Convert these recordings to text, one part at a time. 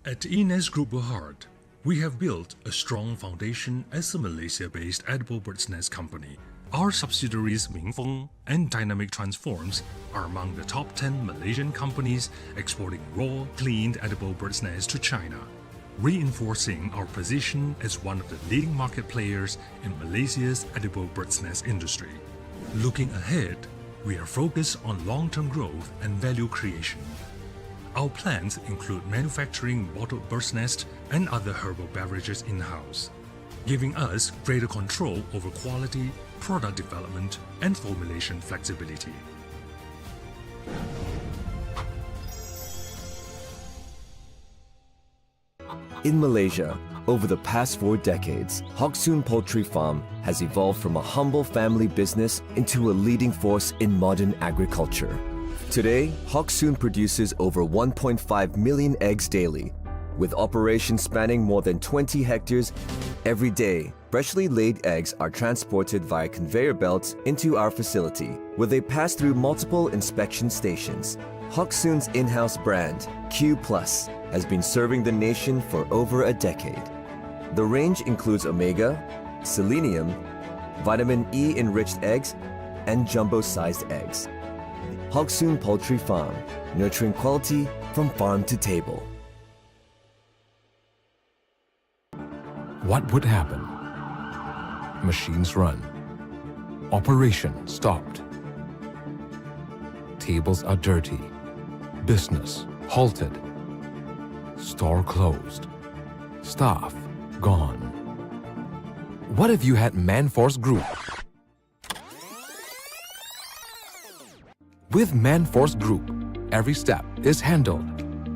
At Ines Group Berhad, we have built a strong foundation as a Malaysia-based edible bird's nest company. Our subsidiaries Mingfeng and Dynamic Transforms are among the top 10 Malaysian companies exporting raw, cleaned edible bird's nests to China, reinforcing our position as one of the leading market players in Malaysia's edible bird's nest industry. Looking ahead, we are focused on long-term growth and value creation. Our plans include manufacturing bottled bird's nest and other herbal beverages in-house, giving us greater control over quality, product development, and formulation flexibility. In Malaysia, over the past 4 decades, Hock Soon Poultry Farm has evolved from a humble family business into a leading force in modern agriculture. Today, Hock Soon produces over 1.5 million eggs daily. With operations spanning more than 20 hectares, every day, freshly laid eggs are transported via conveyor belts into our facility, where they pass through multiple inspection stations. Hock Soon's in-house brand, Q+, has been serving the nation for over a decade. The range includes omega, selenium, vitamin E-enriched eggs, and jumbo-sized eggs. Hock Soon Poultry Farm, nurturing quality from farm to table. What would happen? Machines run. Operation stopped. Tables are dirty. Business halted. Store closed. Staff gone. What if you had Manforce Group? With Manforce Group, every step is handled,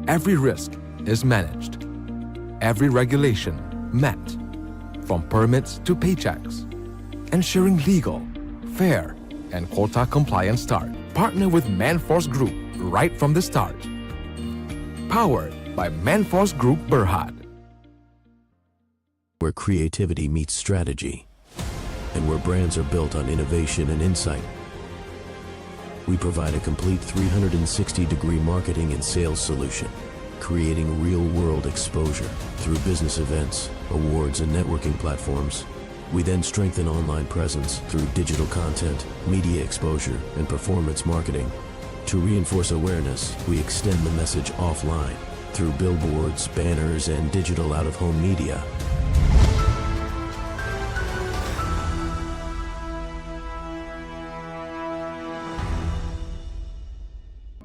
every risk is managed, every regulation met, from permits to paychecks, ensuring legal, fair, and quota compliant start. Partner with Manforce Group right from the start. Powered by Manforce Group Berhad. Where creativity meets strategy, and where brands are built on innovation and insight. We provide a complete 360-degree marketing and sales solution, creating real-world exposure through business events, awards, and networking platforms. We then strengthen online presence through digital content, media exposure, and performance marketing. To reinforce awareness, we extend the message offline through billboards, banners, and digital out-of-home media.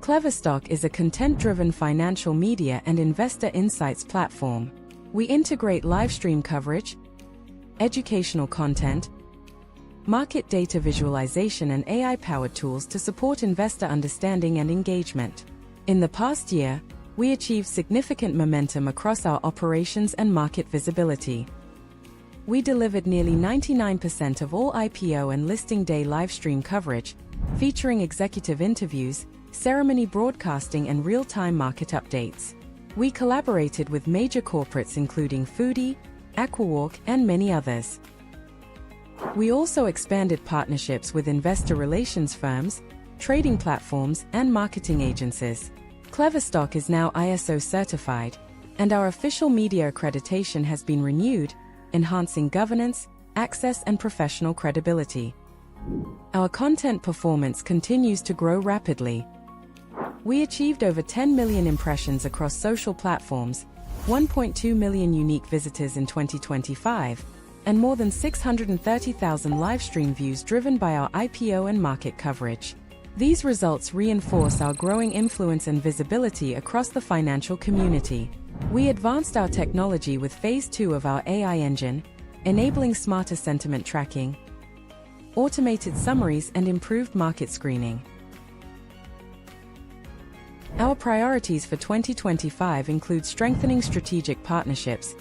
KleverStock is a content-driven financial media and investor insights platform. We integrate live stream coverage, educational content, market data visualization, and AI-powered tools to support investor understanding and engagement. In the past year, we achieved significant momentum across our operations and market visibility. We delivered nearly 99% of all IPO and listing day live stream coverage, featuring executive interviews, ceremony broadcasting, and real-time market updates. We collaborated with major corporates including Foodie, Aquawalk, and many others. We also expanded partnerships with investor relations firms, trading platforms, and marketing agencies. KleverStock is now ISO certified, and our official media accreditation has been renewed, enhancing governance, access, and professional credibility. Our content performance continues to grow rapidly. We achieved over 10 million impressions across social platforms, 1.2 million unique visitors in 2025, and more than 630,000 live stream views driven by our IPO and market coverage. These results reinforce our growing influence and visibility across the financial community. We advanced our technology with Phase 2 of our AI engine, enabling smarter sentiment tracking, automated summaries, and improved market screening. Our priorities for 2025 include strengthening strategic partnerships,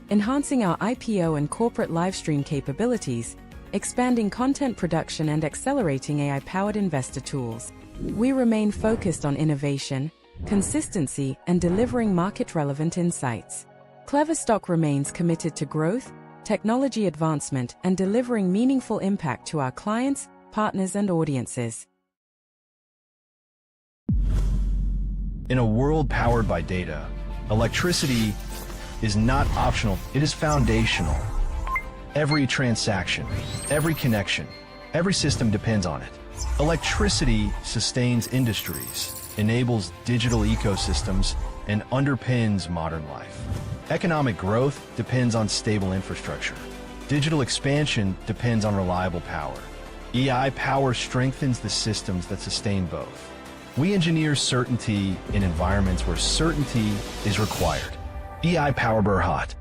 enhancing our IPO and corporate livestream capabilities, expanding content production, and accelerating AI-powered investor tools. We remain focused on innovation, consistency, and delivering market-relevant insights. KleverStock remains committed to growth, technology advancement, and delivering meaningful impact to our clients, partners, and audiences. In a world powered by data, Electricity is not optional, it is foundational. Every transaction, every connection, every system depends on it. Electricity sustains industries, enables digital ecosystems, and underpins modern life. Economic growth depends on stable infrastructure. Digital expansion depends on reliable power. EI power strengthens the systems that sustain both. We engineer certainty in environments where certainty is required. EI Power Berhad,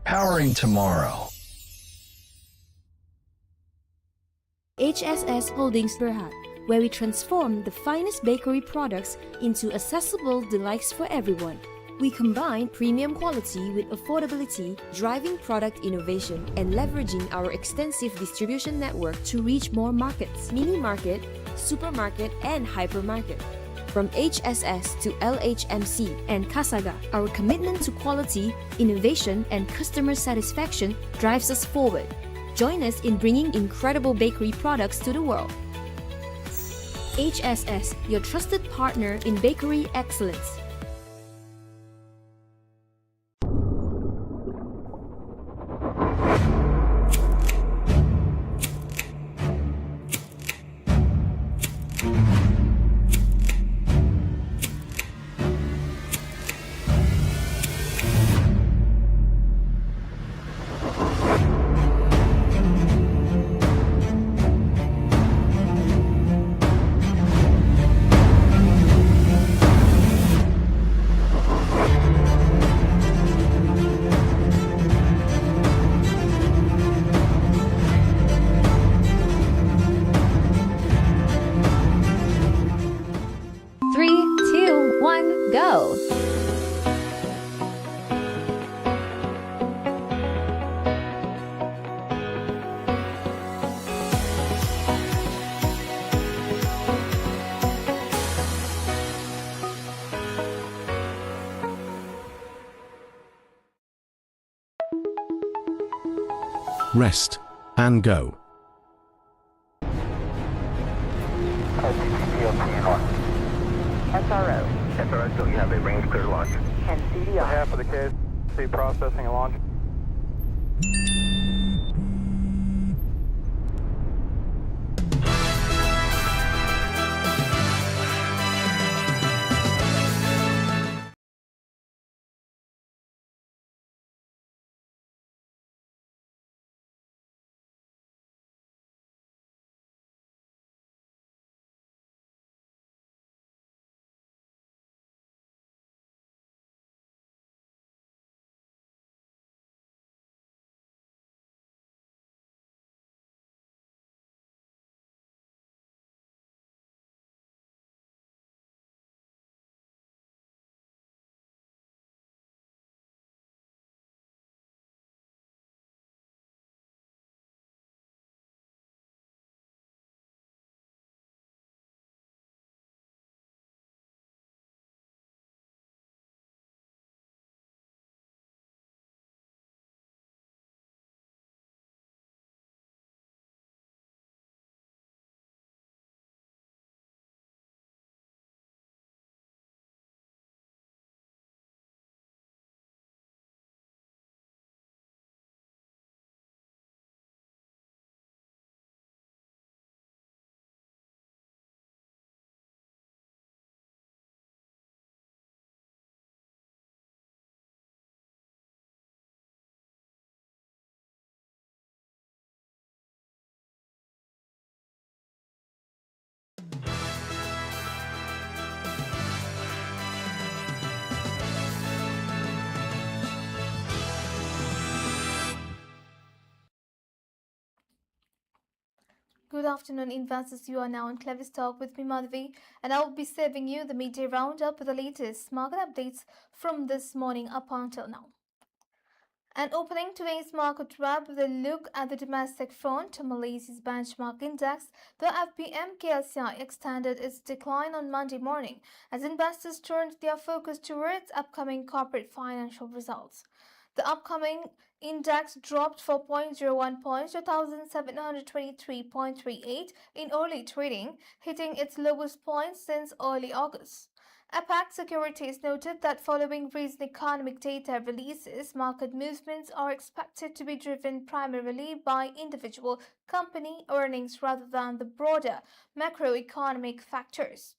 powering tomorrow. HSS Holdings Berhad, where we transform the finest bakery products into accessible delights for everyone. We combine premium quality with affordability, driving product innovation and leveraging our extensive distribution network to reach more markets, mini market, supermarket, and hypermarket. From HSS to LHMC and Kasaga, our commitment to quality, innovation, and customer satisfaction drives us forward. Join us in bringing incredible bakery products to the world. HSS, your trusted partner in bakery excellence. Go! Rest and go. SRO. SRO, so you have a range clear launch. And CDR. Half of the KC processing and launch. Good afternoon, investors. You are now on KleverStock with me, Madhavi, and I will be serving you the midday roundup with the latest market updates from this morning up until now. And opening today's market wrap with a look at the domestic front, Malaysia's benchmark index, the FBMKLCI extended its decline on Monday morning as investors turned their focus towards upcoming corporate financial results. The upcoming index dropped 4.01 points to 1,723.38 in early trading, hitting its lowest point since early August. APAC Securities noted that following recent economic data releases, market movements are expected to be driven primarily by individual company earnings rather than the broader macroeconomic factors.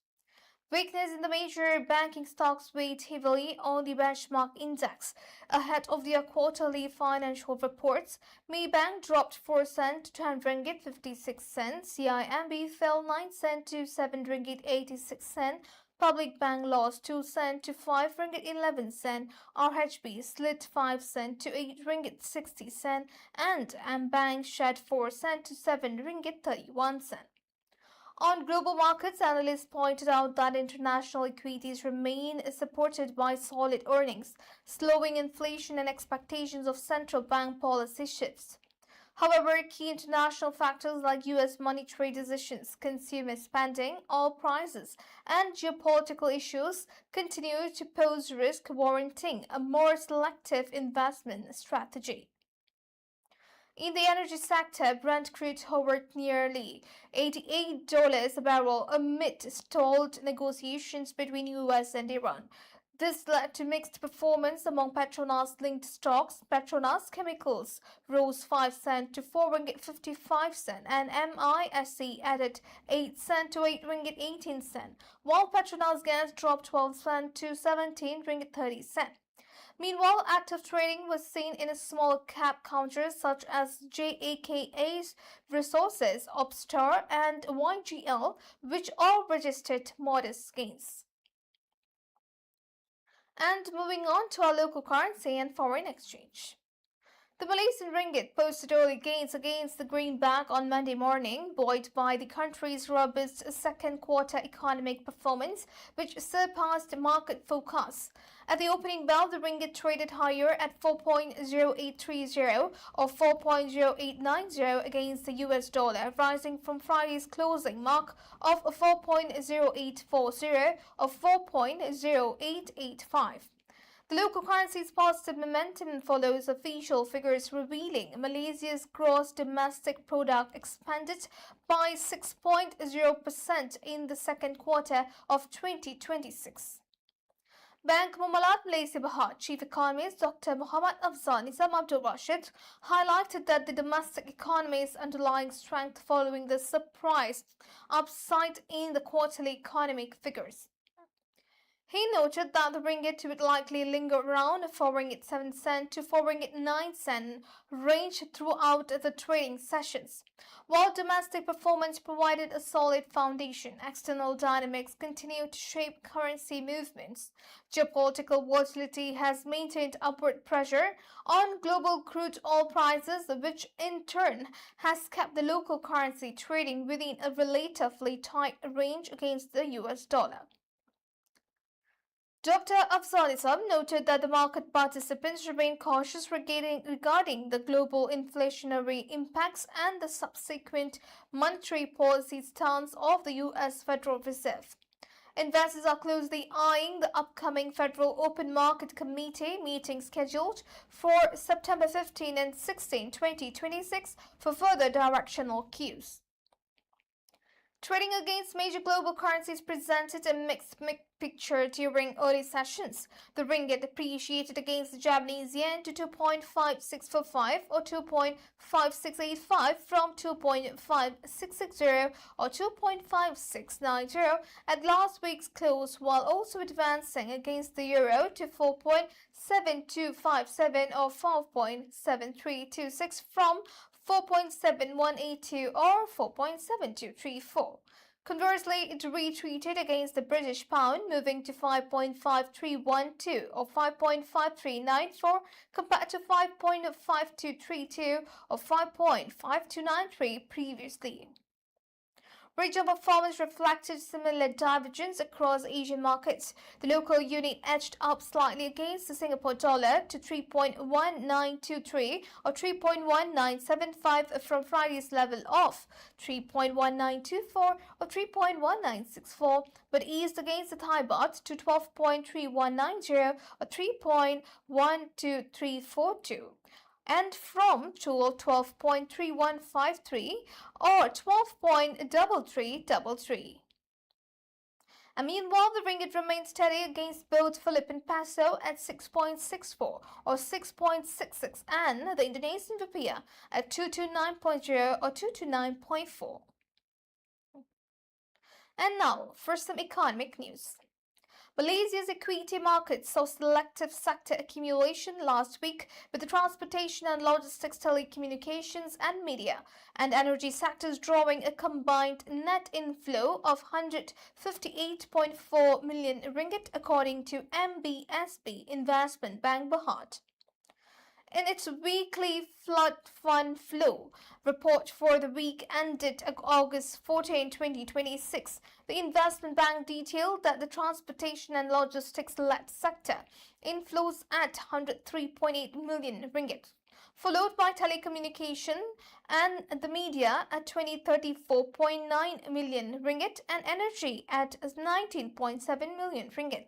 Weakness in the major banking stocks weighed heavily on the benchmark index. Ahead of their quarterly financial reports, Maybank dropped 4 cents to 10 ringgit 56 cents, CIMB fell 9 cents to 7 ringgit 86 cents, Public Bank lost 2 cents to 5 ringgit 11 cents, RHB slid 5 cents to 8 ringgit 60 cents, and Mbank shed 4 cents to 7 ringgit 31 cents. On global markets, analysts pointed out that international equities remain supported by solid earnings, slowing inflation and expectations of central bank policy shifts. However, key international factors like U.S. monetary decisions, consumer spending, oil prices, and geopolitical issues continue to pose risk, warranting a more selective investment strategy. In the energy sector, Brent crude hovered nearly $88 a barrel amid stalled negotiations between US and Iran. This led to mixed performance among Petronas-linked stocks. Petronas Chemicals rose 5 cents to 4 ringgit 55 cents, and MISC added 8 cents to 8 ringgit 18 cents, while Petronas Gas dropped 12 cents to 17 ringgit 30 cents. Meanwhile, active trading was seen in small cap counters such as JAKA's Resources, Opstar, and YGL, which all registered modest gains. And moving on to our local currency and foreign exchange. The Malaysian ringgit posted early gains against the greenback on Monday morning, buoyed by the country's robust second quarter economic performance, which surpassed market forecasts. At the opening bell, the ringgit traded higher at 4.0830 or 4.0890 against the US dollar, rising from Friday's closing mark of 4.0840 or 4.0885. The local currency's positive momentum follows official figures revealing Malaysia's gross domestic product expanded by 6.0% in the second quarter of 2026. Bank Muamalat Malaysia Berhad Chief Economist Dr. Muhammad Afzal Nizam Abdul Rashid highlighted that the domestic economy's underlying strength following the surprise upside in the quarterly economic figures. He noted that the ringgit would likely linger around 4 ringgit 7 cent to 4 ringgit 9 cent range throughout the trading sessions. While domestic performance provided a solid foundation, external dynamics continue to shape currency movements. Geopolitical volatility has maintained upward pressure on global crude oil prices, which in turn has kept the local currency trading within a relatively tight range against the US dollar. Dr. Afzal Nizam noted that the market participants remain cautious regarding the global inflationary impacts and the subsequent monetary policy stance of the U.S. Federal Reserve. Investors are closely eyeing the upcoming Federal Open Market Committee meeting scheduled for September 15 and 16, 2026 for further directional cues. Trading against major global currencies presented a mixed picture during early sessions. The ringgit appreciated against the Japanese yen to 2.5645 or 2.5685 from 2.5660 or 2.5690 at last week's close, while also advancing against the euro to 4.7257 or 4.7326 from 4.7182 or 4.7234. Conversely, it retreated against the British pound, moving to 5.5312 or 5.5394 compared to 5.5232 or 5.5293 previously. Regional performance reflected similar divergence across Asian markets. The local unit edged up slightly against the Singapore dollar to 3.1923 or 3.1975 from Friday's level of 3.1924 or 3.1964, but eased against the Thai baht to 12.3190 or 3.12342. and from 12.3153 or 12.3333. And meanwhile, the ringgit remains steady against both Philippine peso at 6.64 or 6.66 and the Indonesian rupiah at 229.0 or 229.4. And now for some economic news. Malaysia's equity market saw selective sector accumulation last week, with the transportation and logistics, telecommunications and media and energy sectors drawing a combined net inflow of 158.4 million ringgit, according to MBSB Investment Bank Berhad. In its weekly flood fund flow report for the week ended August 14, 2026, the investment bank detailed that the transportation and logistics-led sector inflows at 103.8 million ringgit, followed by telecommunication and the media at 34.9 million ringgit and energy at 19.7 million ringgit.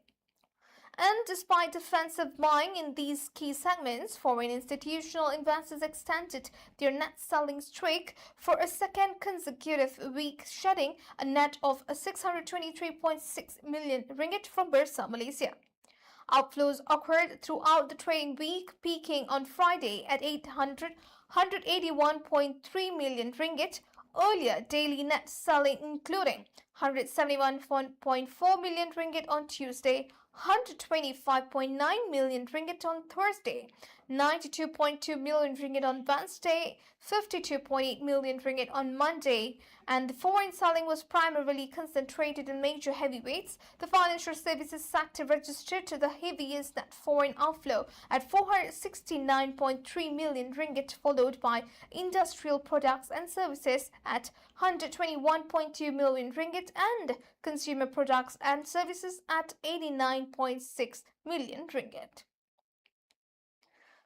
And despite defensive buying in these key segments, foreign institutional investors extended their net selling streak for a second consecutive week, shedding a net of 623.6 million ringgit from Bursa Malaysia. Outflows occurred throughout the trading week, peaking on Friday at 181.3 million ringgit. Earlier daily net selling including 171.4 million ringgit on Tuesday, 125.9 million ringgit on Thursday, 92.2 million ringgit on Wednesday, 52.8 million ringgit on Monday, and the foreign selling was primarily concentrated in major heavyweights. The financial services sector registered the heaviest net foreign outflow at 469.3 million ringgit, followed by industrial products and services at 121.2 million ringgit and consumer products and services at 89.6 million ringgit.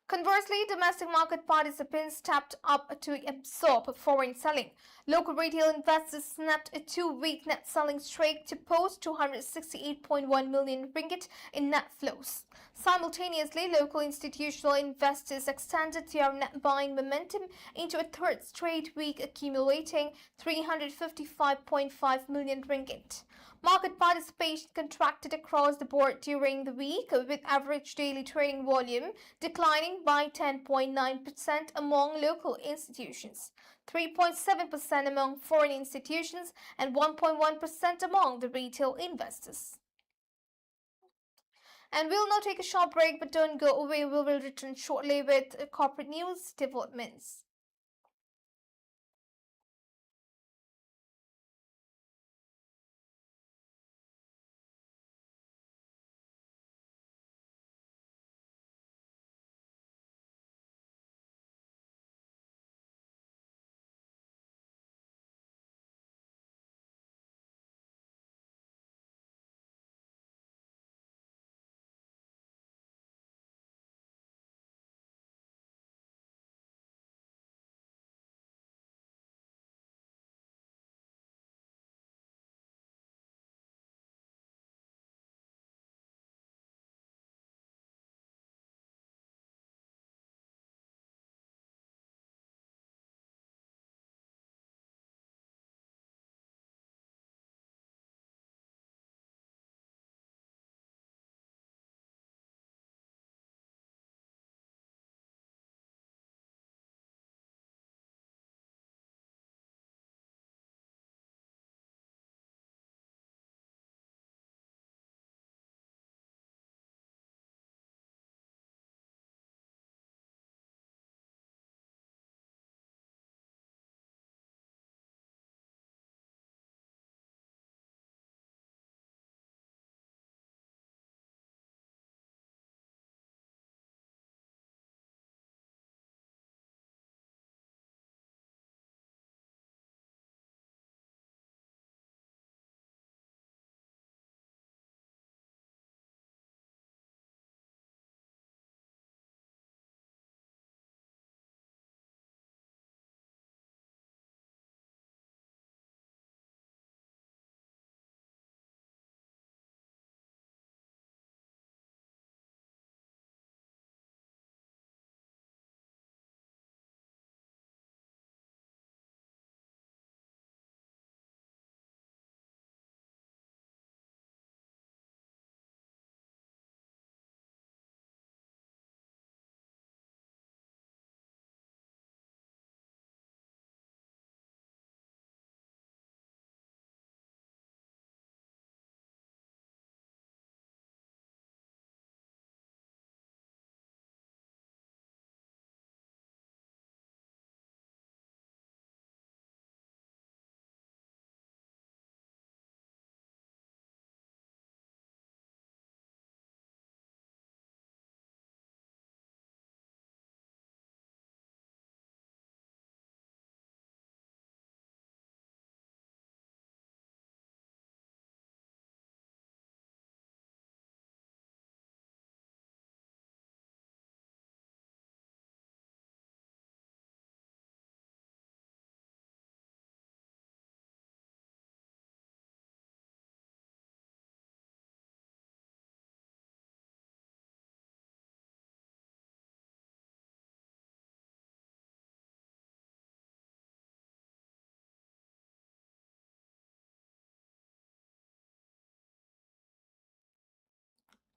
Conversely, domestic market participants stepped up to absorb foreign selling. Local retail investors snapped a two-week net selling streak to post 268.1 million ringgit in net flows. Simultaneously, local institutional investors extended their net buying momentum into a third straight week, accumulating 355.5 million ringgit. Market participation contracted across the board during the week, with average daily trading volume declining by 10.9% among local institutions, 3.7% among foreign institutions, and 1.1% among the retail investors. And we'll now take a short break, but don't go away. We will return shortly with corporate news developments.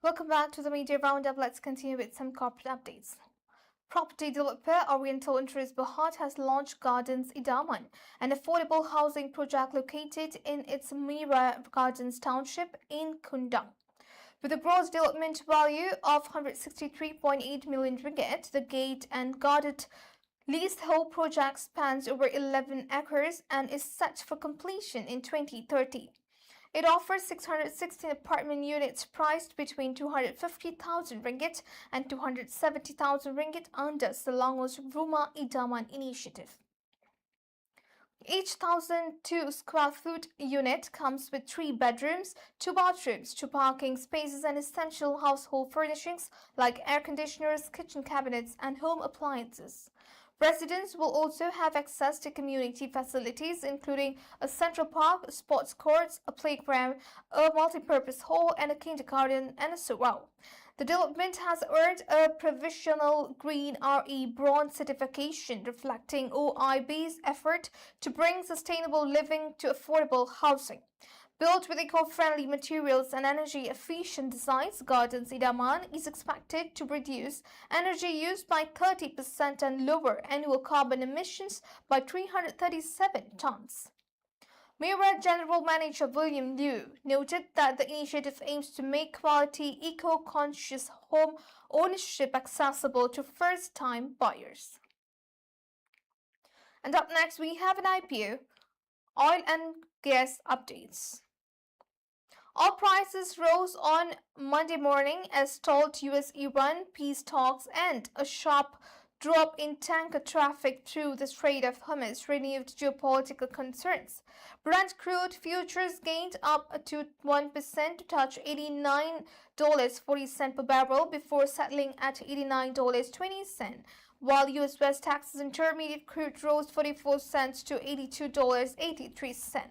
Welcome back to the Media Roundup. Let's continue with some corporate updates. Property developer Oriental Interest Berhad has launched Gardens Idaman, an affordable housing project located in its Mira Gardens township in Kundang. With a gross development value of 163.8 million ringgit, the gate and guarded leasehold project spans over 11 acres and is set for completion in 2030. It offers 616 apartment units priced between 250,000 ringgit and 270,000 ringgit under Selangor's Rumah Idaman initiative. Each 1,002 square foot unit comes with 3 bedrooms, 2 bathrooms, 2 parking spaces and essential household furnishings like air conditioners, kitchen cabinets and home appliances. Residents will also have access to community facilities including a central park, sports courts, a playground, a multi-purpose hall and a kindergarten and a surround. The development has earned a provisional Green RE Bronze certification reflecting OIB's effort to bring sustainable living to affordable housing. Built with eco-friendly materials and energy-efficient designs, Gardens Idaman is expected to reduce energy use by 30% and lower annual carbon emissions by 337 tons. Mira General Manager William Liu noted that the initiative aims to make quality, eco-conscious home ownership accessible to first-time buyers. And up next, we have an IPO, oil and gas updates. Oil prices rose on Monday morning as stalled US-Iran peace talks and a sharp drop in tanker traffic through the Strait of Hormuz renewed geopolitical concerns. Brent crude futures gained up to 1% to touch $89.40 per barrel before settling at $89.20, while US West Texas Intermediate crude rose 44 cents to $82.83.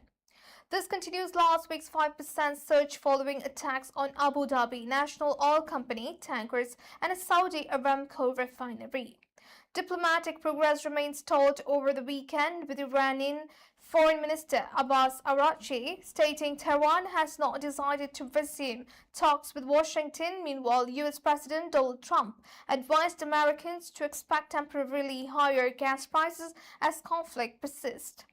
This continues last week's 5% surge following attacks on Abu Dhabi National Oil Company tankers and a Saudi Aramco refinery. Diplomatic progress remains stalled over the weekend, with Iranian Foreign Minister Abbas Araghchi stating Tehran has not decided to resume talks with Washington. Meanwhile, US President Donald Trump advised Americans to expect temporarily higher gas prices as conflict persists.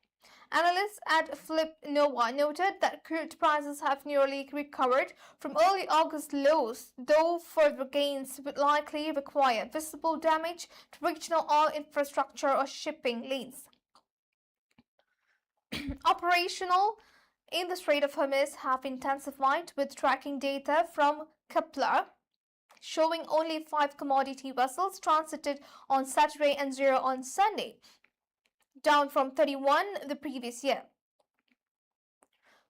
Analysts at Flip Nova noted that crude prices have nearly recovered from early August lows, though further gains would likely require visible damage to regional oil infrastructure or shipping lanes. Operational in the Strait of Hormuz have intensified, with tracking data from Kepler showing only 5 commodity vessels transited on Saturday and 0 on Sunday, down from 31 the previous year.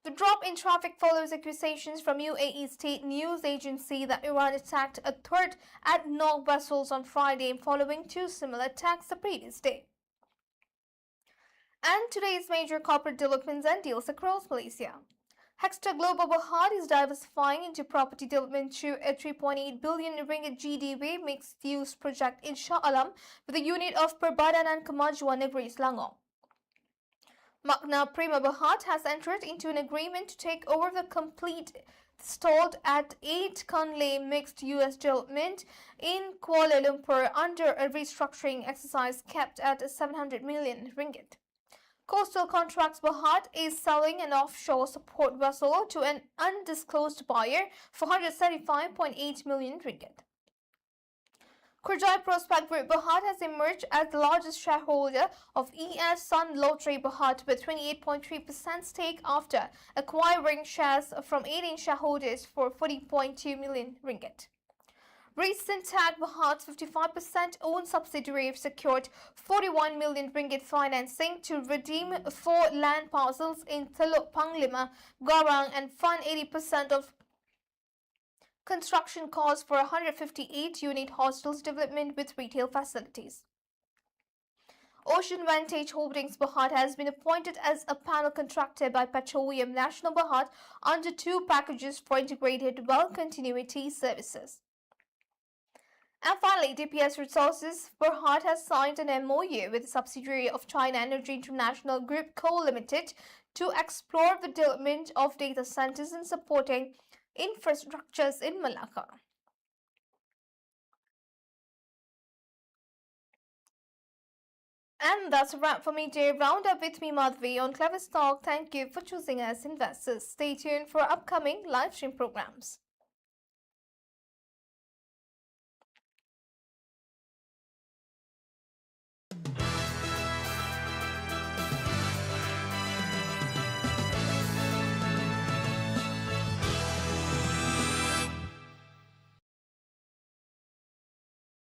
The drop in traffic follows accusations from UAE state news agency that Iran attacked a third ADNOC vessels on Friday following 2 similar attacks the previous day. And today's major corporate developments and deals across Malaysia. Hexter Global Berhad is diversifying into property development through a 3.8 billion ringgit GDP mixed-use project in Shah Alam with a unit of Perbadanan Kemajuan Negeri Selangor. Magna Prima Berhad has entered into an agreement to take over the complete stalled at 8 Kunle mixed-use development in Kuala Lumpur under a restructuring exercise capped at 700 million ringgit. Coastal Contracts Berhad is selling an offshore support vessel to an undisclosed buyer for 175.8 million ringgit. Kurjai Prospect Group Berhad has emerged as the largest shareholder of ES Sun Lottery Berhad with 28.3% stake after acquiring shares from 18 shareholders for 40.2 million ringgit. Recent Tag Berhad's 55% owned subsidiary secured 41 million ringgit financing to redeem 4 land parcels in Teluk Panglima, Garang and fund 80% of construction costs for 158-unit hostels development with retail facilities. Ocean Vantage Holdings Berhad has been appointed as a panel contractor by Petroleum National Berhad under 2 packages for integrated well continuity services. And finally, DPS Resources Berhad has signed an MOU with a subsidiary of China Energy International Group Co. Limited to explore the development of data centers and supporting infrastructures in Malacca. And that's a wrap for Midday Roundup with me, Madhvi, on KleverStock. Thank you for choosing us, investors. Stay tuned for upcoming live stream programs.